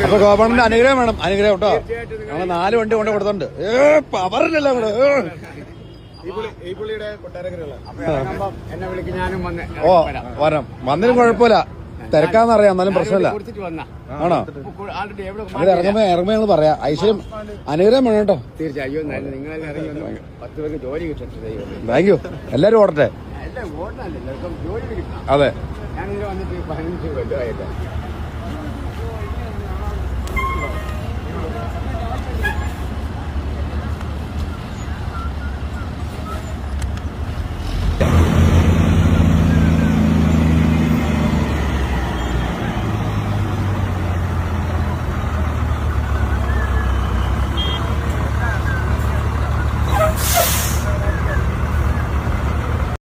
അപ്പൊ ഗോപാലന്റെ അനുഗ്രഹം വേണം. അനുഗ്രഹം കേട്ടോ. ഞങ്ങള് 4 വണ്ടി കൊണ്ട് കൊടുത്തിട്ടുണ്ട്. പവറില്ലല്ലോ നമ്മള്. എന്നെ വിളിക്കും, ഞാനും വന്ന്. ഓ വരാം. വന്നതിനും കുഴപ്പമില്ല. തിരക്കാന്നറിയാം, എന്നാലും പ്രശ്നമില്ല. ആണോ? അങ്ങനെ ഇറങ്ങുമ്പോ പറയാ. ഐശ്വര്യം അനുഗ്രഹം വേണം കേട്ടോ. തീർച്ചയായും നിങ്ങളെല്ലാം ഇറങ്ങി 10 പേർക്ക് ജോലി കിട്ടട്ടെ. Thank you. എല്ലാരും ഓടട്ടെ. എല്ലാം ഓടാനല്ലേ, ജോലി കിട്ടും. അതെ. ഞാനിങ്ങനെ വന്നിട്ട് 15 കൊല്ലമായിട്ട്